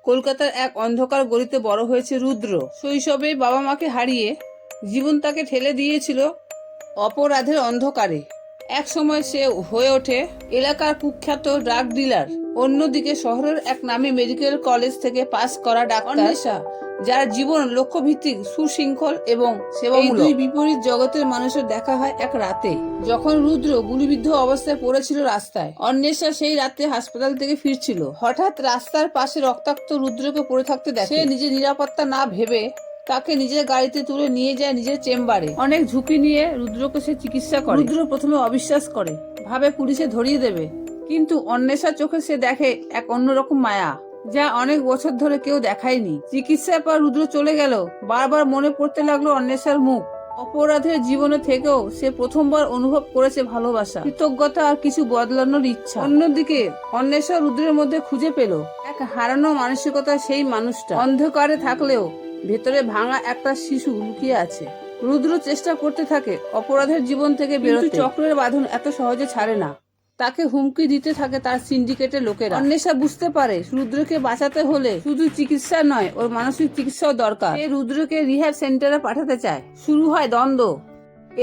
কলকাতার এক অন্ধকার গলিতে বড় হয়েছে রুদ্র। শৈশবে বাবা মাকে হারিয়ে জীবন তাকে ঠেলে দিয়েছিল অপরাধের অন্ধকারে। এক সময় সে হয়ে ওঠে এলাকার কুখ্যাত ড্রাগ ডিলার। অন্যদিকে শহরের এক নামী মেডিকেল কলেজ থেকে পাস করা ডাক্তার অন্বেষা, যার জীবন লক্ষ্যভিত্তিক, সুশৃঙ্খল এবং সেবামূলক। দুই বিপরীত জগতের মানুষের দেখা হয় এক রাতে, যখন রুদ্র গুলিবিদ্ধ অবস্থায় পড়েছিল রাস্তায়। অন্বেষা সেই রাতে হাসপাতাল থেকে ফিরছিল। হঠাৎ রাস্তার পাশে রক্তাক্ত রুদ্রকে পড়ে থাকতে দেখে। সে নিজের নিরাপত্তা না ভেবে তাকে নিজের গাড়িতে তুলে নিয়ে যায় নিজের চেম্বারে। অনেক ঝুঁকি নিয়ে রুদ্রকে সে চিকিৎসা করে। রুদ্র প্রথমে অবিশ্বাস করে, ভাবে পুলিশে ধরিয়ে দেবে, কিন্তু অন্বেষার চোখে সে দেখে এক অন্যরকম মায়া, যা অনেক বছর ধরে কেউ দেখায়নি। চিকিৎসার পর রুদ্র চলে গেল, বারবার মনে পড়তে লাগলো অন্বেষার মুখ। অপরাধের জীবনে থেকেও সে প্রথমবার অনুভব করেছে ভালোবাসা, কৃতজ্ঞতা আর কিছু বদলানোর ইচ্ছা। অন্যদিকে অন্বেষা রুদ্রের মধ্যে খুঁজে পেল এক হারানো মানসিকতা, সেই মানুষটা অন্ধকারে থাকলেও ভেতরে ভাঙা একটা শিশু লুকিয়ে আছে। রুদ্র চেষ্টা করতে থাকে অপরাধের জীবন থেকে বেরোতে। চক্রের বাঁধন এত সহজে ছাড়ে না। তাকে হুমকি দিতে থাকে তার সিন্ডিকেটের লোকেরা। অন্বেষা বুঝতে পারে রুদ্রকে বাঁচাতে হলে শুধু চিকিৎসা নয়, ওর মানসিক চিকিৎসাও দরকার। সে রুদ্রকে রিহ্যাব সেন্টারে পাঠাতে চায়। শুরু হয় দ্বন্দ্ব।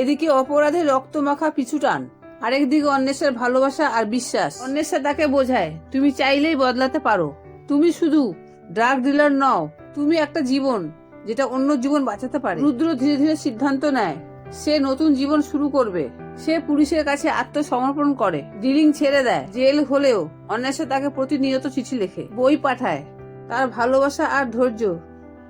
এদিকে অপরাধের রক্তমাখা পিছুটান, আরেকদিকে অন্বেষার ভালোবাসা আর বিশ্বাস। অন্বেষা তাকে বোঝায়, তুমি চাইলেই বদলাতে পারো। তুমি শুধু ড্রাগ ডিলার নও, তুমি একটা জীবন যেটা অন্য জীবন বাঁচাতে পারে। রুদ্র ধীরে ধীরে সিদ্ধান্ত নেয় সে নতুন জীবন শুরু করবে। সে পুলিশের কাছে আত্মসমর্পণ করে, ডিলিং ছেড়ে দেয়। জেল হলেও অন্বেষা তাকে প্রতিনিয়ত চিঠি লেখে, বই পাঠায়। তার ভালোবাসা আর ধৈর্য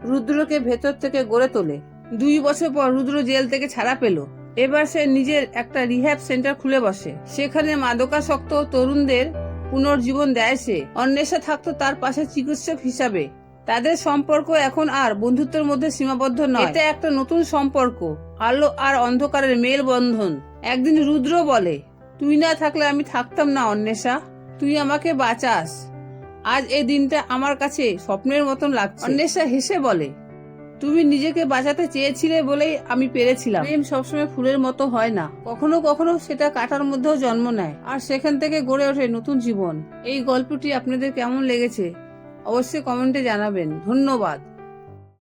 রুদ্রকে ভেতর থেকে গড়ে তোলে। 2 বছর পর রুদ্র জেল থেকে ছাড়া পেল। এবার সে নিজের একটা রিহ্যাব সেন্টার খুলে বসে। সেখানে মাদকাসক্ত তরুণদের পুনর্জীবন দেয় সে। অন্বেষা থাকতো তার পাশে চিকিৎসক হিসাবে। তাদের সম্পর্ক এখন আর বন্ধুত্বের মধ্যে সীমাবদ্ধ নয়, এটা একটা নতুন সম্পর্ক, আলো আর অন্ধকারের মেল বন্ধন। একদিন রুদ্র বলে, তুই না থাকলে আমি থাকতাম না অন্বেষা, তুই আমাকে বাঁচাস। আজ এই দিনটা আমার কাছে স্বপ্নের মতন লাগছে। অন্বেষা হেসে বলে, তুমি নিজেকে বাঁচাতে চেয়েছিলে বলেই আমি পেরেছিলাম। প্রেম সবসময় ফুলের মতো হয় না, কখনো কখনো সেটা কাঁটার মধ্যেও জন্ম নেয়, আর সেখান থেকে গড়ে ওঠে নতুন জীবন। এই গল্পটি আপনাদের কেমন লেগেছে অবশ্যই কমেন্টে জানাবেন। ধন্যবাদ।